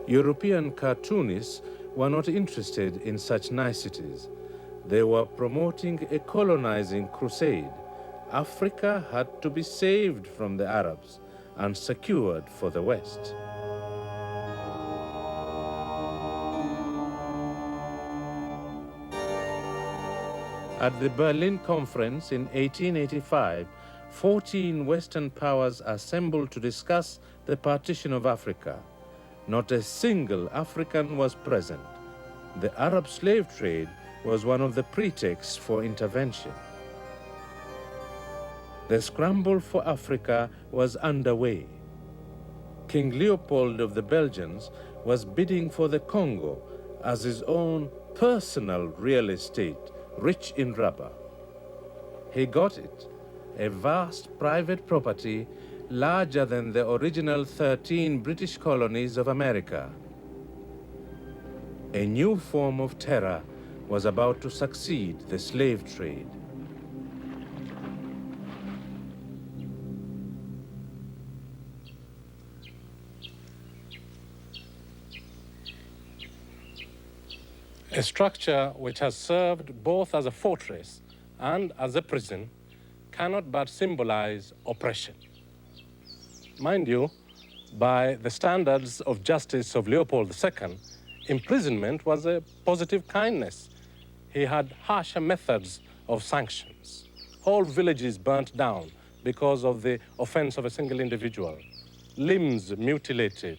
European cartoonists were not interested in such niceties. They were promoting a colonizing crusade. Africa had to be saved from the Arabs and secured for the West. At the Berlin Conference in 1885, 14 Western powers assembled to discuss the partition of Africa. Not a single African was present. The Arab slave trade was one of the pretexts for intervention. The scramble for Africa was underway. King Leopold of the Belgians was bidding for the Congo as his own personal real estate, rich in rubber. He got it, a vast private property larger than the original 13 British colonies of America. A new form of terror was about to succeed the slave trade. A structure which has served both as a fortress and as a prison cannot but symbolize oppression. Mind you, by the standards of justice of Leopold II, imprisonment was a positive kindness. He had harsher methods of sanctions. Whole villages burnt down because of the offense of a single individual, limbs mutilated,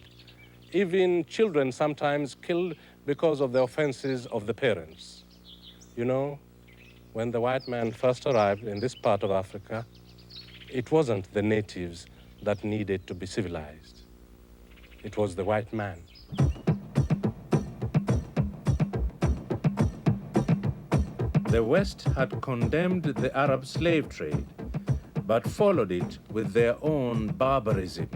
even children sometimes killed because of the offenses of the parents. You know, when the white man first arrived in this part of Africa, it wasn't the natives that needed to be civilized. It was the white man. The West had condemned the Arab slave trade, but followed it with their own barbarism.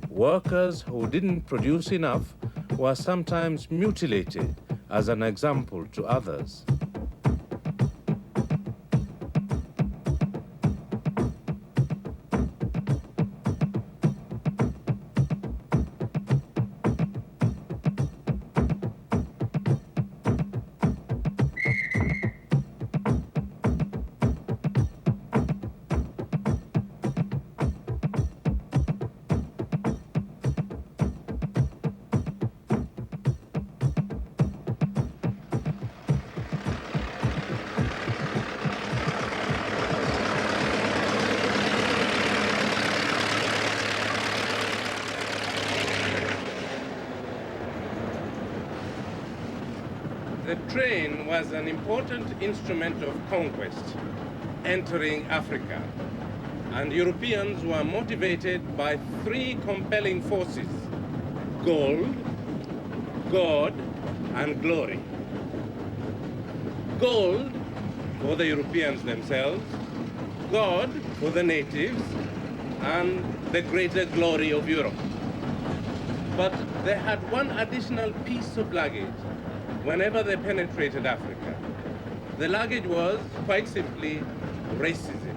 Workers who didn't produce enough were sometimes mutilated as an example to others. The train was an important instrument of conquest entering Africa, and Europeans were motivated by three compelling forces: gold, God, and glory. Gold for the Europeans themselves, God for the natives, and the greater glory of Europe. But they had one additional piece of luggage whenever they penetrated Africa. The luggage was, quite simply, racism.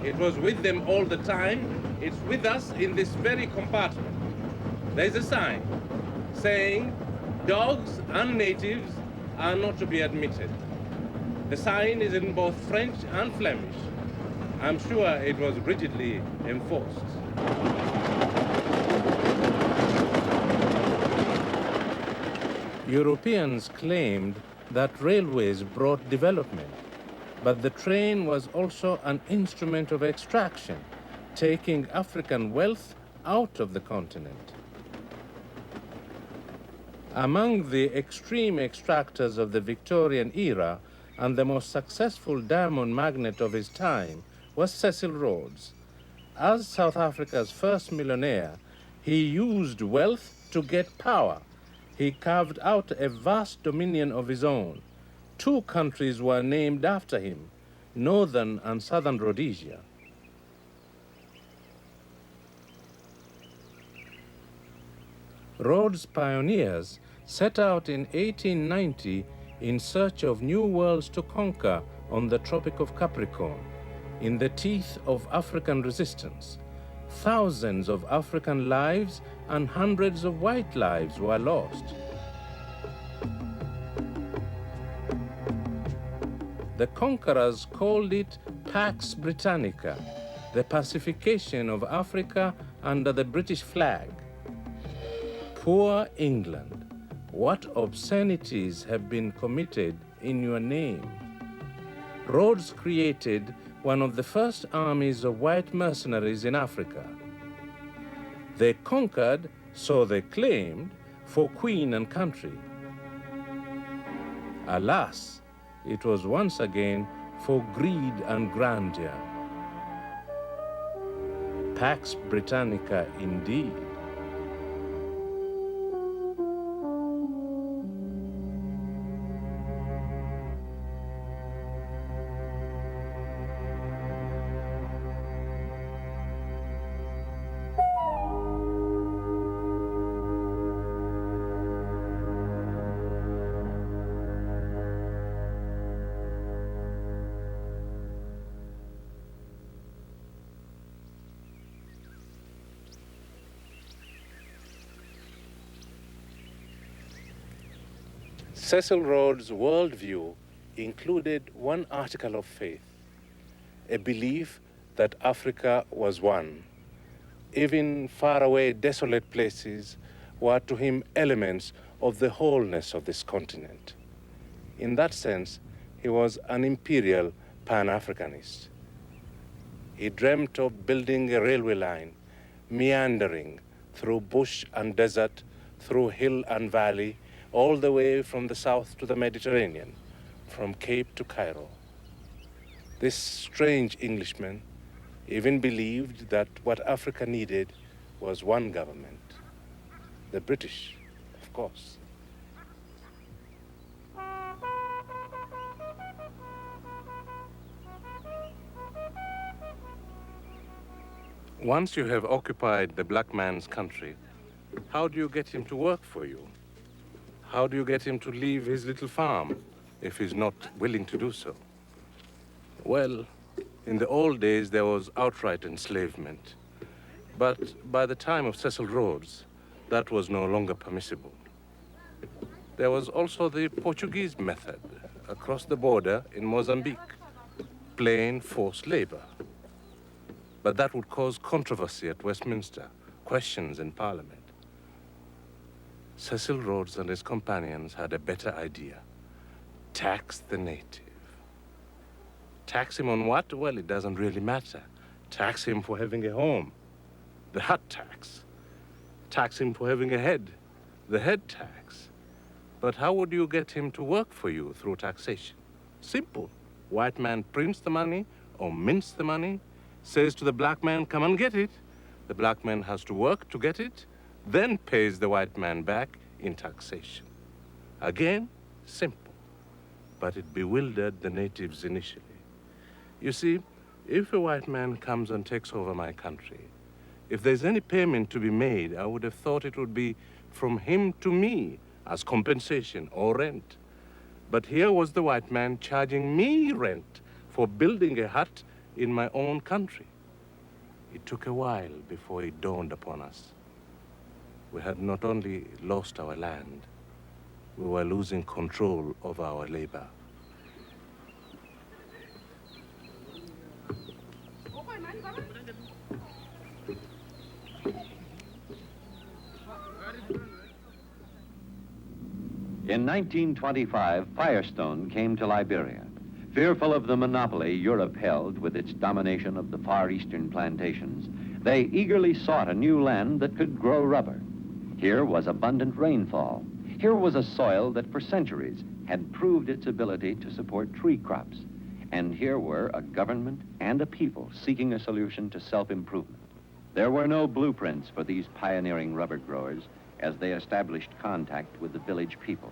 It was with them all the time. It's with us in this very compartment. There's a sign saying, dogs and natives are not to be admitted. The sign is in both French and Flemish. I'm sure it was rigidly enforced. Europeans claimed that railways brought development, but the train was also an instrument of extraction, taking African wealth out of the continent. Among the extreme extractors of the Victorian era and the most successful diamond magnate of his time was Cecil Rhodes. As South Africa's first millionaire, he used wealth to get power. He carved out a vast dominion of his own. 2 countries were named after him, Northern and Southern Rhodesia. Rhodes' pioneers set out in 1890 in search of new worlds to conquer on the Tropic of Capricorn, in the teeth of African resistance. Thousands of African lives and hundreds of white lives were lost. The conquerors called it Pax Britannica, the pacification of Africa under the British flag. Poor England, what obscenities have been committed in your name? Rhodes created one of the first armies of white mercenaries in Africa. They conquered, so they claimed, for queen and country. Alas, it was once again for greed and grandeur. Pax Britannica indeed. Cecil Rhodes' worldview included one article of faith, a belief that Africa was one. Even faraway, desolate places were to him elements of the wholeness of this continent. In that sense, he was an imperial Pan-Africanist. He dreamt of building a railway line, meandering through bush and desert, through hill and valley, all the way from the south to the Mediterranean, from Cape to Cairo. This strange Englishman even believed that what Africa needed was one government, the British, of course. Once you have occupied the black man's country, how do you get him to work for you? How do you get him to leave his little farm if he's not willing to do so? Well, in the old days, there was outright enslavement. But by the time of Cecil Rhodes, that was no longer permissible. There was also the Portuguese method across the border in Mozambique, plain forced labor. But that would cause controversy at Westminster, questions in Parliament. Cecil Rhodes and his companions had a better idea. Tax the native. Tax him on what? Well, it doesn't really matter. Tax him for having a home, the hut tax. Tax him for having a head, the head tax. But how would you get him to work for you through taxation? Simple. White man prints the money or mints the money, says to the black man, come and get it. The black man has to work to get it, then pays the white man back in taxation. Again, simple, but it bewildered the natives initially. You see, if a white man comes and takes over my country, if there's any payment to be made, I would have thought it would be from him to me as compensation or rent. But here was the white man charging me rent for building a hut in my own country. It took a while before it dawned upon us. We had not only lost our land, we were losing control of our labor. In 1925, Firestone came to Liberia. Fearful of the monopoly Europe held with its domination of the Far Eastern plantations, they eagerly sought a new land that could grow rubber. Here was abundant rainfall. Here was a soil that for centuries had proved its ability to support tree crops. And here were a government and a people seeking a solution to self-improvement. There were no blueprints for these pioneering rubber growers as they established contact with the village people.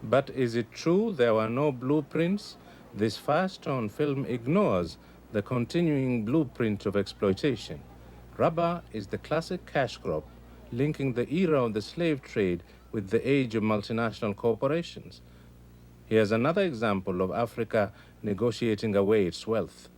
But is it true there were no blueprints? This Firestone film ignores the continuing blueprint of exploitation. Rubber is the classic cash crop linking the era of the slave trade with the age of multinational corporations. Here's another example of Africa negotiating away its wealth.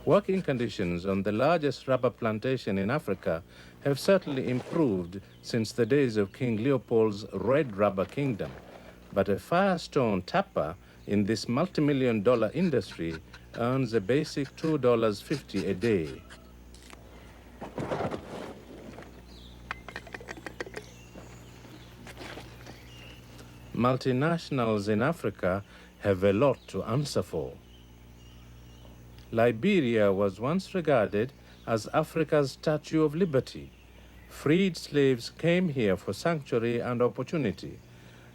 Working conditions on the largest rubber plantation in Africa have certainly improved since the days of King Leopold's Red Rubber Kingdom. But a Firestone tapper in this multi-million-dollar industry earns a basic $2.50 a day. Multinationals in Africa have a lot to answer for. Liberia was once regarded as Africa's Statue of Liberty. Freed slaves came here for sanctuary and opportunity,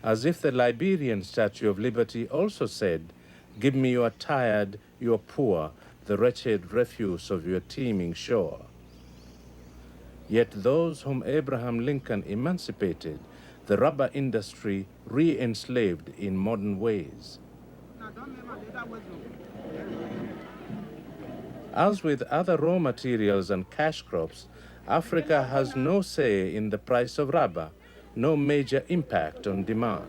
as if the Liberian Statue of Liberty also said, "Give me your tired, your poor, the wretched refuse of your teeming shore." Yet those whom Abraham Lincoln emancipated, the rubber industry re-enslaved in modern ways. As with other raw materials and cash crops, Africa has no say in the price of rubber, no major impact on demand.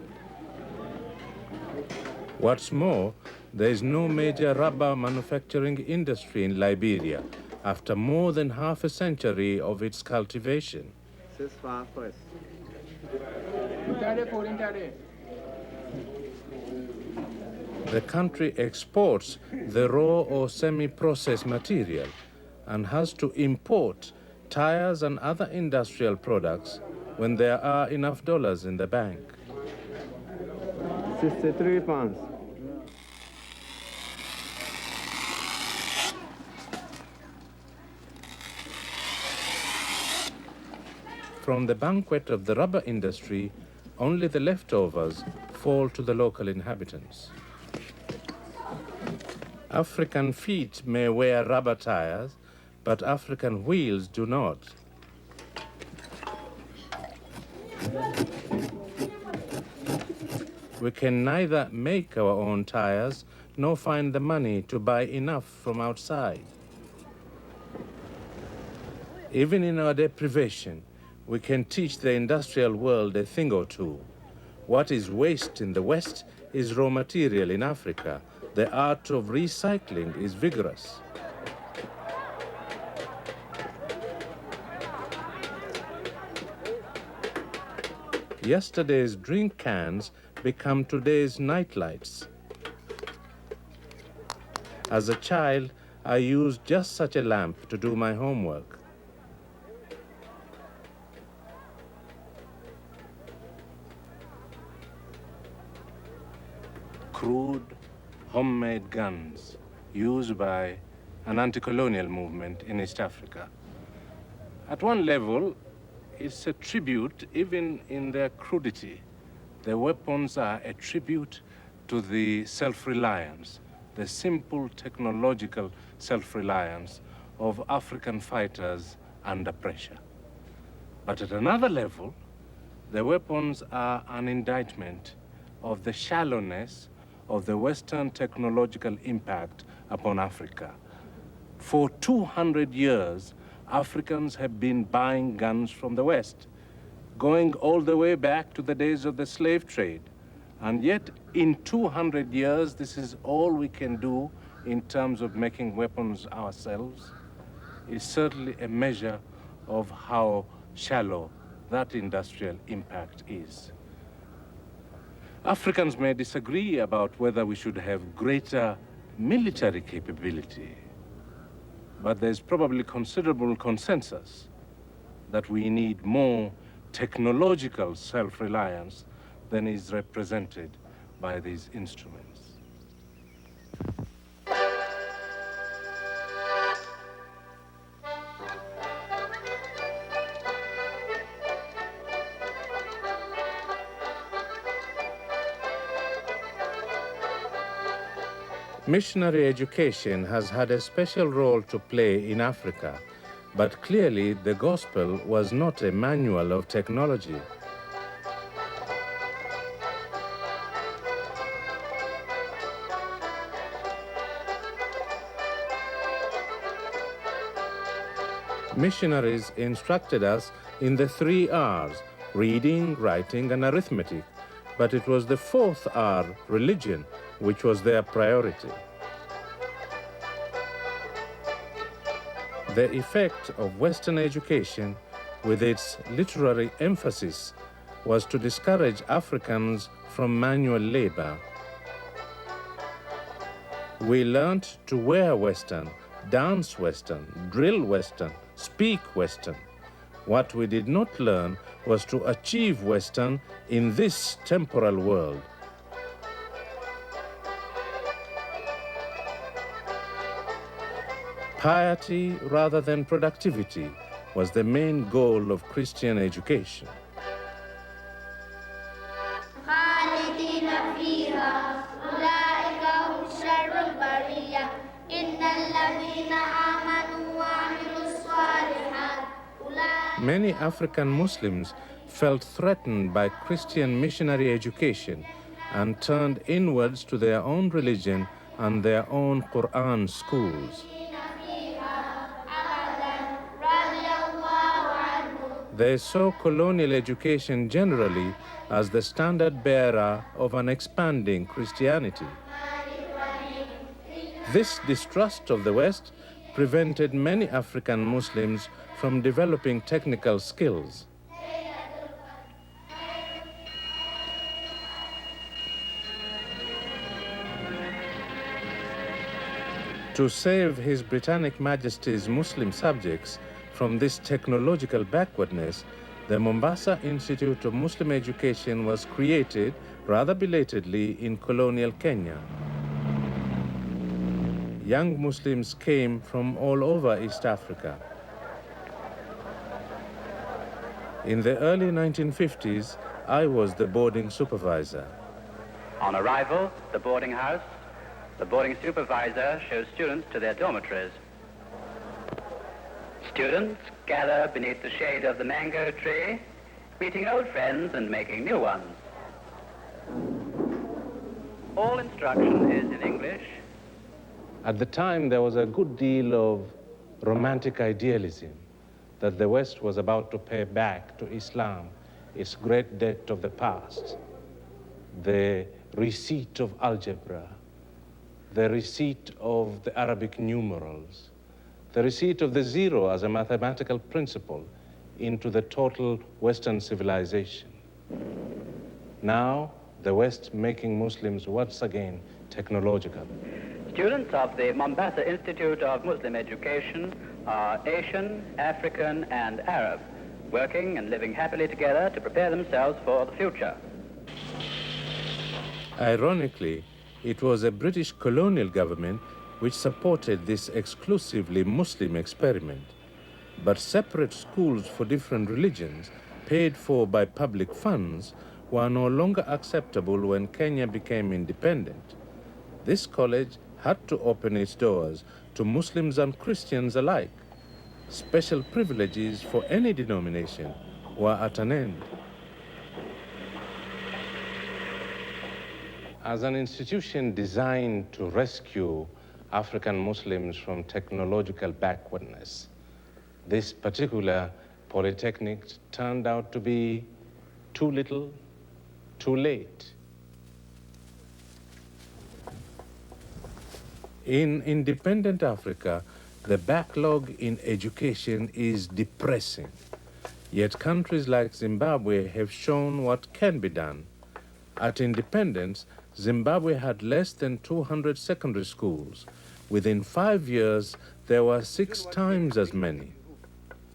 What's more, there is no major rubber manufacturing industry in Liberia after more than half a century of its cultivation. The country exports the raw or semi-processed material and has to import tires and other industrial products when there are enough dollars in the bank. 63 pounds. From the banquet of the rubber industry, only the leftovers fall to the local inhabitants. African feet may wear rubber tires, but African wheels do not. We can neither make our own tires nor find the money to buy enough from outside. Even in our deprivation, we can teach the industrial world a thing or two. What is waste in the West is raw material in Africa. The art of recycling is vigorous. Yesterday's drink cans become today's nightlights. As a child, I used just such a lamp to do my homework. Crude, homemade guns used by an anti-colonial movement in East Africa. At one level, it's a tribute, even in their crudity. The weapons are a tribute to the self-reliance, the simple technological self-reliance of African fighters under pressure. But at another level, the weapons are an indictment of the shallowness of the Western technological impact upon Africa. For 200 years, Africans have been buying guns from the West, going all the way back to the days of the slave trade. And yet, in 200 years, this is all we can do in terms of making weapons ourselves. It's certainly a measure of how shallow that industrial impact is. Africans may disagree about whether we should have greater military capability, but there's probably considerable consensus that we need more technological self-reliance than is represented by these instruments. Missionary education has had a special role to play in Africa, but clearly the gospel was not a manual of technology. Missionaries instructed us in the 3 R's, reading, writing, and arithmetic, but it was the 4th R, religion, which was their priority. The effect of Western education, with its literary emphasis, was to discourage Africans from manual labor. We learnt to wear Western, dance Western, drill Western, speak Western. What we did not learn was to achieve Western in this temporal world. Piety rather than productivity was the main goal of Christian education. Many African Muslims felt threatened by Christian missionary education and turned inwards to their own religion and their own Quran schools. They saw colonial education generally as the standard bearer of an expanding Christianity. This distrust of the West prevented many African Muslims from developing technical skills. To save His Britannic Majesty's Muslim subjects from this technological backwardness, the Mombasa Institute of Muslim Education was created rather belatedly in colonial Kenya. Young Muslims came from all over East Africa. In the early 1950s, I was the boarding supervisor. On arrival at the boarding house, the boarding supervisor shows students to their dormitories. Students gather beneath the shade of the mango tree, meeting old friends and making new ones. All instruction is in English. At the time, there was a good deal of romantic idealism that the West was about to pay back to Islam its great debt of the past, the receipt of algebra, the receipt of the Arabic numerals, the receipt of the zero as a mathematical principle into the total Western civilization. Now, the West making Muslims once again technological. Students of the Mombasa Institute of Muslim Education are Asian, African, and Arab, working and living happily together to prepare themselves for the future. Ironically, it was a British colonial government which supported this exclusively Muslim experiment. But separate schools for different religions, paid for by public funds, were no longer acceptable when Kenya became independent. This college had to open its doors to Muslims and Christians alike. Special privileges for any denomination were at an end. As an institution designed to rescue African Muslims from technological backwardness, this particular polytechnic turned out to be too little, too late. In independent Africa, the backlog in education is depressing. Yet countries like Zimbabwe have shown what can be done. At independence, Zimbabwe had less than 200 secondary schools. Within 5 years, there were 6 times as many.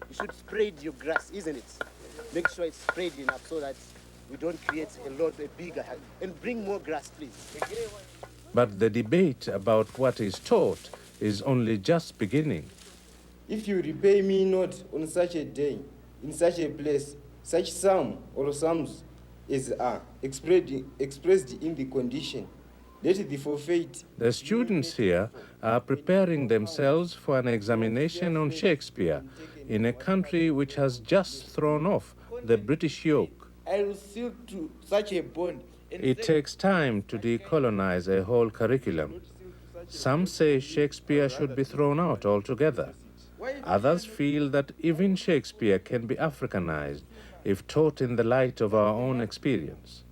You should spread your grass, isn't it? Make sure it's spread enough so that we don't create a bigger, and bring more grass, please. But the debate about what is taught is only just beginning. If you repay me not on such a day, in such a place, such sum or sums as are expressed in the condition, let the forfeit. The students here are preparing themselves for an examination on Shakespeare in a country which has just thrown off the British yoke. I will seal to such a bond. It takes time to decolonize a whole curriculum. Some say Shakespeare should be thrown out altogether. Others feel that even Shakespeare can be Africanized if taught in the light of our own experience.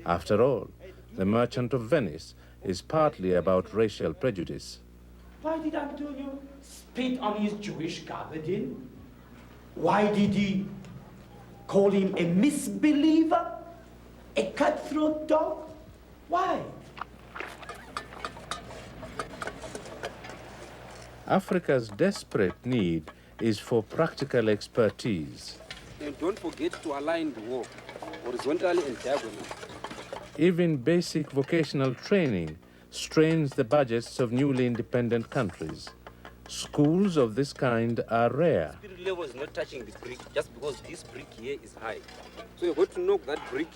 After all, The Merchant of Venice is partly about racial prejudice. Why did Antonio spit on his Jewish gabardine? Why did he call him a misbeliever? A cutthroat dog? Why? Africa's desperate need is for practical expertise. And don't forget to align the work horizontally and diagonally. Even basic vocational training strains the budgets of newly independent countries. Schools of this kind are rare. Spirit level is not touching the brick just because this brick here is high. So you've got to knock that brick.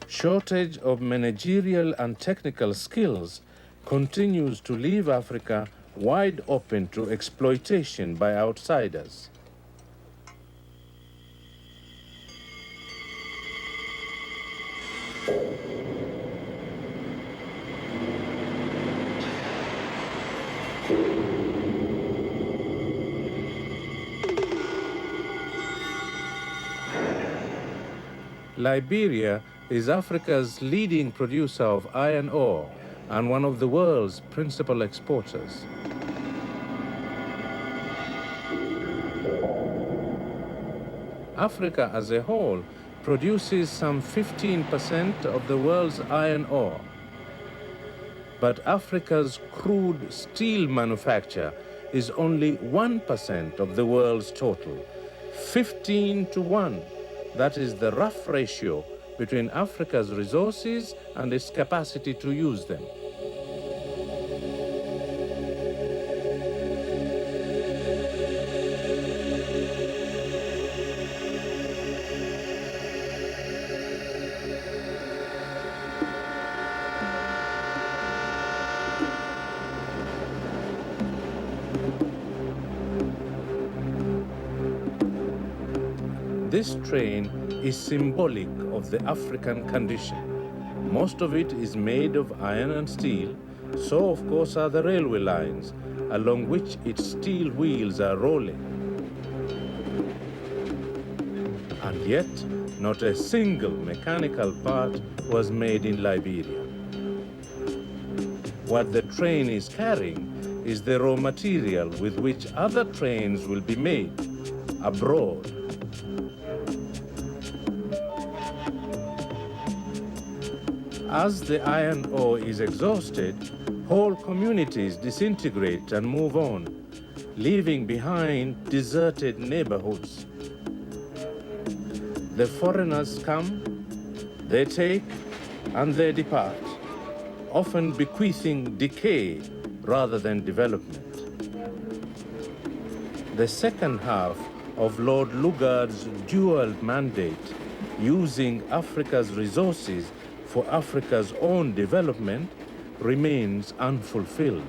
Shortage of managerial and technical skills continues to leave Africa wide open to exploitation by outsiders. Liberia is Africa's leading producer of iron ore and one of the world's principal exporters. Africa as a whole produces some 15% of the world's iron ore. But Africa's crude steel manufacture is only 1% of the world's total, 15 to 1. That is the rough ratio between Africa's resources and its capacity to use them. This train is symbolic of the African condition. Most of it is made of iron and steel, so of course are the railway lines, along which its steel wheels are rolling. And yet, not a single mechanical part was made in Liberia. What the train is carrying is the raw material with which other trains will be made abroad. As the iron ore is exhausted, whole communities disintegrate and move on, leaving behind deserted neighborhoods. The foreigners come, they take, and they depart, often bequeathing decay rather than development. The second half of Lord Lugard's dual mandate, using Africa's resources for Africa's own development, remains unfulfilled.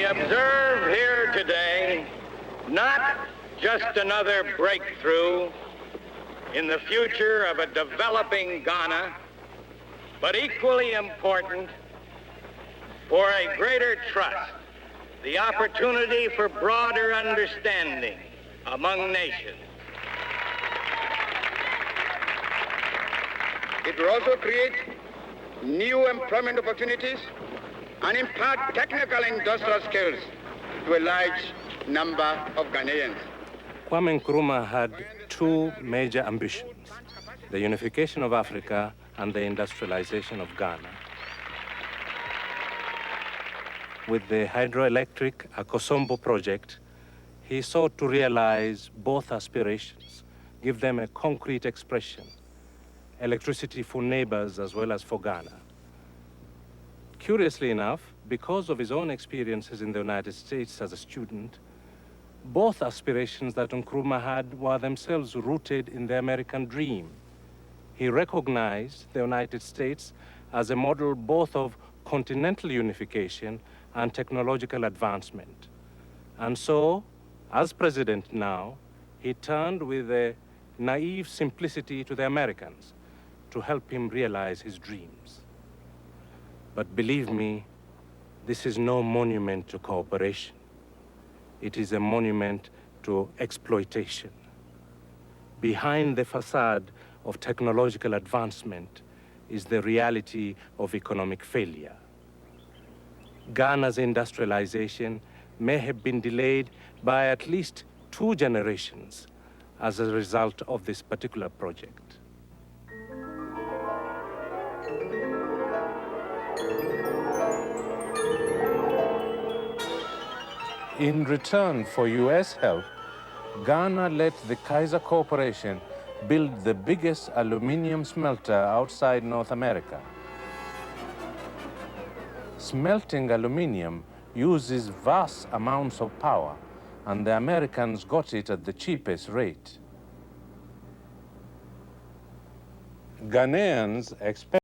Observe here today not just another breakthrough in the future of a developing Ghana, but equally important for a greater trust, the opportunity for broader understanding among nations. It will also create new employment opportunities and impart technical and industrial skills to a large number of Ghanaians. Kwame Nkrumah had two major ambitions: the unification of Africa and the industrialization of Ghana. With the hydroelectric Akosombo project, he sought to realize both aspirations, give them a concrete expression: electricity for neighbors as well as for Ghana. Curiously enough, because of his own experiences in the United States as a student, both aspirations that Nkrumah had were themselves rooted in the American dream. He recognized the United States as a model both of continental unification and technological advancement. And so, as president now, he turned with a naive simplicity to the Americans to help him realize his dreams. But believe me, this is no monument to cooperation. It is a monument to exploitation. Behind the facade of technological advancement is the reality of economic failure. Ghana's industrialization may have been delayed by at least 2 generations as a result of this particular project. In return for US help, Ghana let the Kaiser Corporation build the biggest aluminum smelter outside North America. Smelting aluminum uses vast amounts of power, and the Americans got it at the cheapest rate. Ghanaians expect